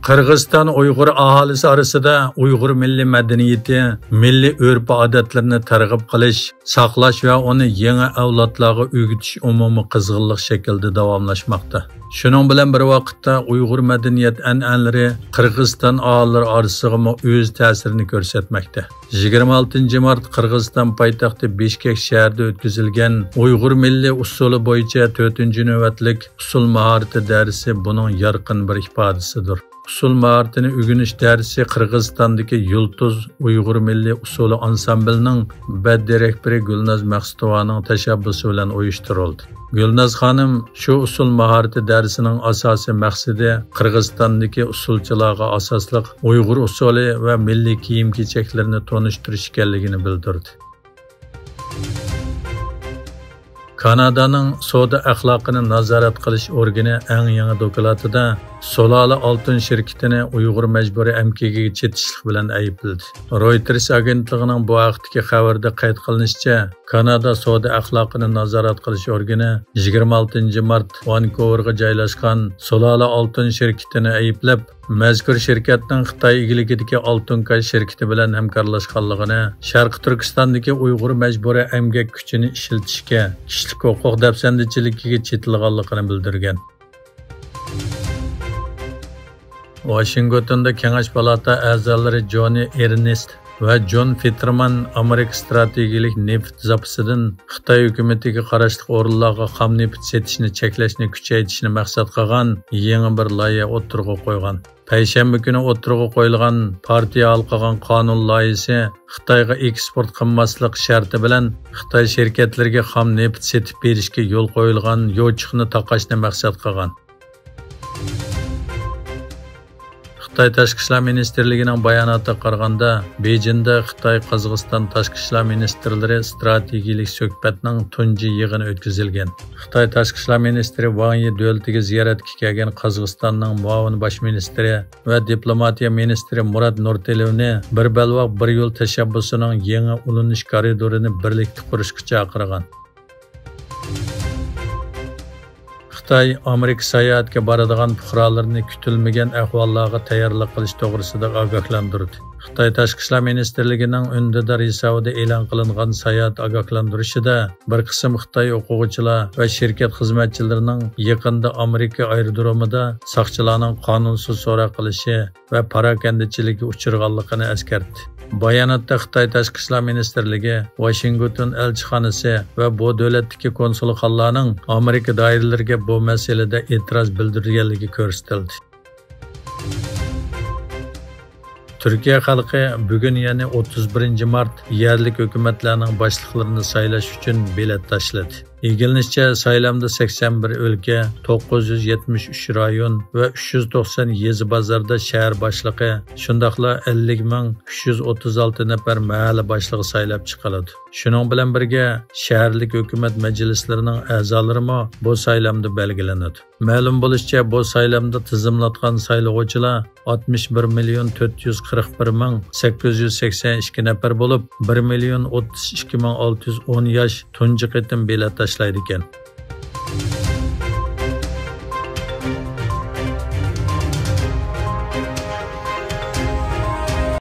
Qirg'iziston Uyg'ur aholisi orasida Uyg'ur milliy madaniyati, milliy urf-odatlarini targ'ib qilish, saqlash va uni yangi avlodlarga o'rgatish umumiy qizg'inlik shaklda davomlashmoqda. Shuning bilan bir vaqtda Uyg'ur madaniyat an'analari Qirg'iziston aholilari orasida o'z ta'sirini ko'rsatmoqda. 26 mart Qirg'iziston poytaxti Bishkek shahrida o'tkazilgan Uyg'ur milliy usuli bo'yicha 4-navbatlik usul mahorati darsi buning yorqin bir ifodasidir. Usul maharatini o'rganish darsi Qirg'izistondagi Yulduz Uyg'ur milliy usuli ansamblining direktori Gulnaz Maqsudovaning tashabbusi bilan uyushtirildi. Gulnaz xonim shu usul maharati darsining asosiy maqsadi Qirg'izistondagi usulchilarga asosliq Uyg'ur usuli va milliy kiyim-kechaklarini tonishtirish ekanligini bildirdi. Kanadaning savdo axloqini nazorat qilish organi eng yangi dokladida Solola oltin shirkatini Uyg'ur majburiy amkiga chetishlik bilan aybladi. Reuters agentligining bu vaqtdagi xabarda qayd qilinishicha, Kanada savdo axloqini nazorat qilish organi 26 mart Vancouverga joylashgan Solola oltin shirkatini ayblab, mazkur shirkatning Xitoy egiligidagi Oltinkoy shirkati bilan hamkorlashganligini, Sharq Turkistondagi Uyg'ur majburiy emgak kuchini ishlatishga, kishilik huquq dafsandichiligiga chetilganligini bildirgan. Washingtonda Kengash palata a'zolari Johnny Ernest va John Fetterman Amerika strategik neft zapasidan Xitoy hukumatiga qarashli o'rinlarga xam neft setishni cheklashni kuchaytirishni maqsad qilgan yangi bir loyiha o'tirg'a qo'ygan. Payshanba kuni o'tirg'a qo'yilgan partiya hal qilgan qonun loyihasi Xitoyga eksport qilmaslik sharti bilan Xitoy shirkatlariga xam neft setib berishga yo'l qo'yilgan yo'chiqni taqashni maqsad qilgan. Xitoy Tashqi ishlar ministrligining bayonotiga qaraganda, Bejingda Xitoy Qozog'iston tashqi ishlar ministrlari strategik suhbatning tunji yig'ini o'tkazilgan. Xitoy Tashqi ishlar ministri Wang Yi davlatiga ziyoratga kelgan Qozog'istonning muavin bosh ministri va diplomatiya ministri Murat Nurtiyevni bir balvoq bir yo'l tashabbusining yangi ulanish koridorini birlikda qurishga chaqirgan. Xitoy Amerika sayohatga boradigan fuqarolarni kutilmagan ahvollarga tayyorlik qilish to'g'risida ogohlantirdi. Xitoy Tashqi ishlar ministrligining undidor hisobida e'lon qilingan sayohat ogohlantirishida bir qism Xitoy o'quvchilar va shirkat xizmatchilarining yaqinda Amerika aerodromida soqchilarning qonunsiz so'roq qilishi va parakandachilikka uchirganligini eskartdi. Bayonotda Xitoy Tashqi ishlar ministrligi, Washington elchixonasi va bu davlatdagi konsulxonalarning Amerika doiralariga bu masalada e'tiroz bildirganligi ko'rsatildi. Turkiya xalqi bugun yana 31 mart yerlik hukumatlarning boshliqlarini saylash uchun bilet tashladi. İlgilisçe saylamda 81 ülke, 973 rayon ve 390 yezi bazarda şehir başlığı, şundaqla 50.336 nefer mahalle başlığı saylap çıqaladı. Şunun bilen birge şehirlik hükümet meclislerinin azalarımı bu saylamda belgilenedi. Ma'lum bo'lishcha, bu saylamda tizimlatgan saylovchilar 61.441.882 nefer bo'lib, 1.032.610 yosh tunji qitim bilet tashlaydi ekan.